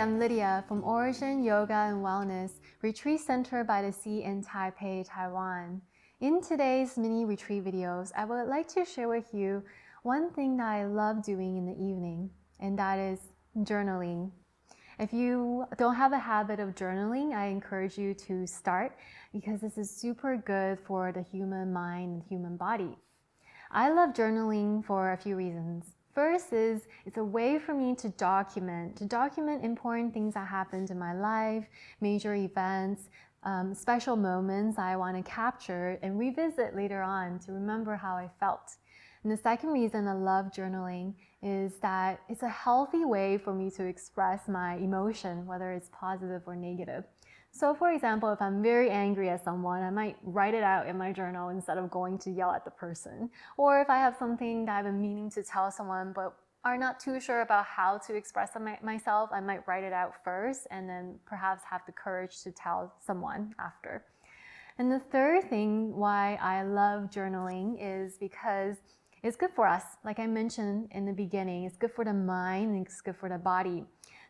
I'm Lydia from Origin Yoga and Wellness Retreat Center by the Sea in Taipei, Taiwan. In today's mini retreat videos, I would like to share with you one thing that I love doing in the evening, and that is journaling. If you don't have a habit of journaling, I encourage you to start because this is super good for the human mind and human body. I love journaling for a few reasons. First is it's a way for me to document important things that happened in my life, major events, special moments I want to capture and revisit later on to remember how I felt. And the second reason I love journaling is that it's a healthy way for me to express my emotion, whether it's positive or negative. So for example, if I'm very angry at someone, I might write it out in my journal instead of going to yell at the person. Or if I have something that I've been meaning to tell someone but are not too sure about how to express myself, I might write it out first and then perhaps have the courage to tell someone after. And the third thing why I love journaling is because it's good for us. Like I mentioned in the beginning, it's good for the mind and it's good for the body.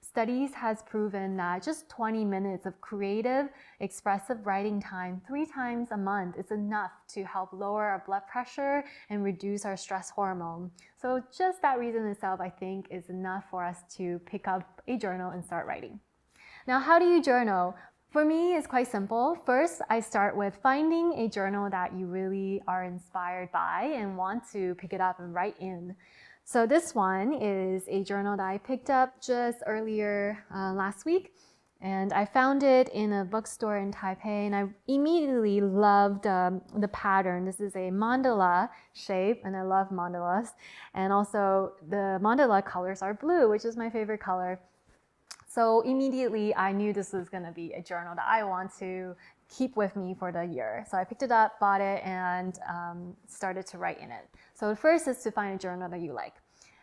Studies has proven that just 20 minutes of creative, expressive writing time 3 times a month is enough to help lower our blood pressure and reduce our stress hormone. So just that reason itself, I think, is enough for us to pick up a journal and start writing. Now, how do you journal? For me, it's quite simple. First, I start with finding a journal that you really are inspired by and want to pick it up and write in. So this one is a journal that I picked up just earlier last week, and I found it in a bookstore in Taipei, and I immediately loved the pattern. This is a mandala shape, and I love mandalas. And also the mandala colors are blue, which is my favorite color. So immediately I knew this was going to be a journal that I want to keep with me for the year. So I picked it up, bought it, and started to write in it. So the first is to find a journal that you like.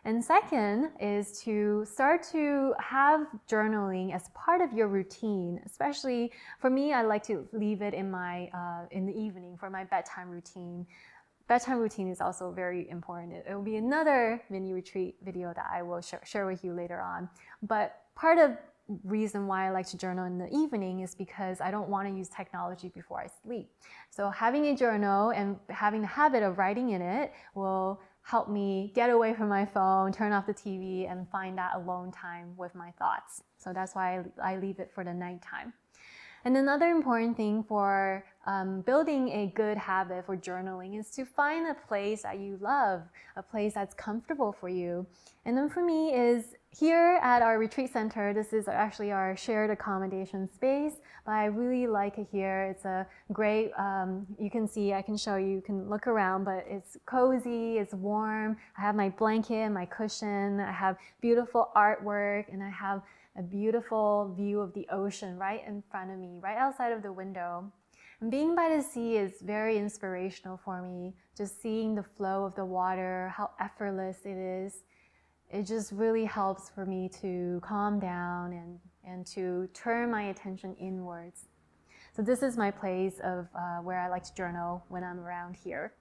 And second is to start to have journaling as part of your routine. Especially for me, I like to leave it in the evening for my bedtime routine. Bedtime routine is also very important. It will be another mini retreat video that I will share with you later on. But part of reason why I like to journal in the evening is because I don't want to use technology before I sleep. So having a journal and having the habit of writing in it will help me get away from my phone, turn off the TV, and find that alone time with my thoughts. So that's why I leave it for the nighttime. And another important thing for building a good habit for journaling is to find a place that you love, a place that's comfortable for you. And then for me is here at our retreat center, this is actually our shared accommodation space, but I really like it here. It's a great, you can see, I can show you, you can look around, but it's cozy, it's warm. I have my blanket, my cushion, I have beautiful artwork, and I have a beautiful view of the ocean right in front of me, right outside of the window. And being by the sea is very inspirational for me. Just seeing the flow of the water, how effortless it is. It just really helps for me to calm down and to turn my attention inwards. So this is my place of where I like to journal when I'm around here.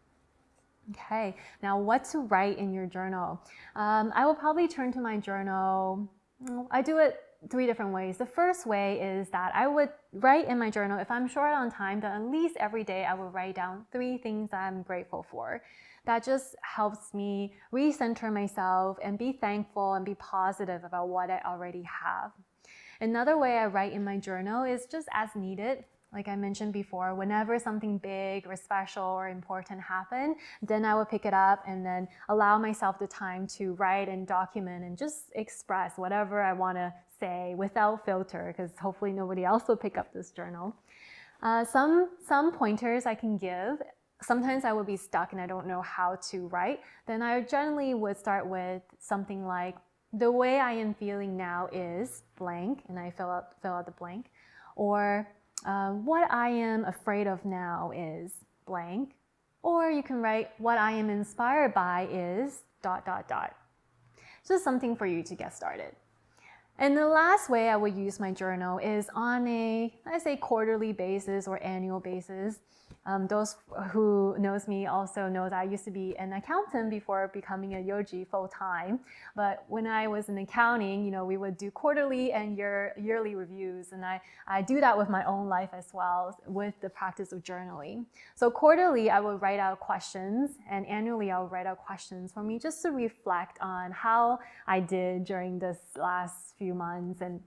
Okay, now what to write in your journal? I will probably turn to my journal. I do it 3 different ways. The first way is that I would write in my journal, if I'm short on time, then at least every day I will write down 3 things that I'm grateful for. That just helps me recenter myself and be thankful and be positive about what I already have. Another way I write in my journal is just as needed. Like I mentioned before, whenever something big or special or important happened, then I would pick it up and then allow myself the time to write and document and just express whatever I want to say without filter, because hopefully nobody else will pick up this journal. Some pointers I can give. Sometimes I would be stuck and I don't know how to write. Then I generally would start with something like, the way I am feeling now is blank, and I fill out the blank. Or what I am afraid of now is blank. Or you can write, what I am inspired by is ... Just something for you to get started. And the last way I would use my journal is on a, let's say, quarterly basis or annual basis. Those who knows me also know that I used to be an accountant before becoming a yogi full-time. But when I was in accounting, you know, we would do quarterly and yearly reviews. And I do that with my own life as well with the practice of journaling. So quarterly, I would write out questions, and annually I would write out questions for me just to reflect on how I did during this last few months and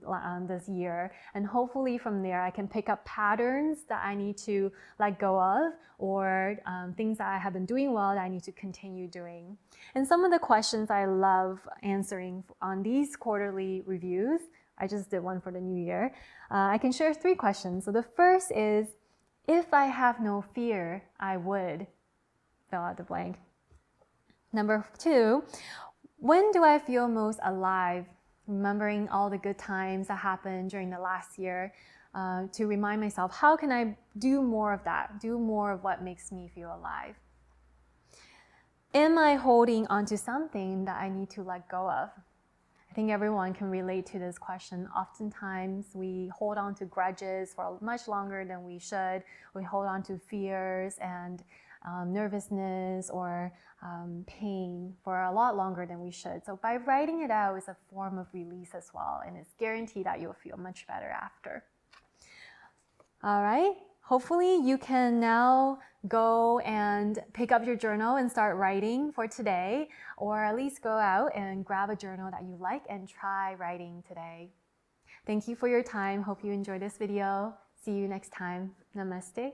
this year. And hopefully from there, I can pick up patterns that I need to let go of, or things that I have been doing well that I need to continue doing. And some of the questions I love answering on these quarterly reviews, I just did one for the new year. I can share 3 questions. So the first is, if I have no fear, I would fill out the blank. Number 2, when do I feel most alive? Remembering all the good times that happened during the last year. To remind myself, how can I do more of that? Do more of what makes me feel alive? Am I holding onto something that I need to let go of? I think everyone can relate to this question. Oftentimes we hold on to grudges for much longer than we should. We hold on to fears and nervousness or pain for a lot longer than we should. So by writing it out is a form of release as well, and it's guaranteed that you'll feel much better after. All right, hopefully you can now go and pick up your journal and start writing for today, or at least go out and grab a journal that you like and try writing today. Thank you for your time. Hope you enjoyed this video. See you next time. Namaste.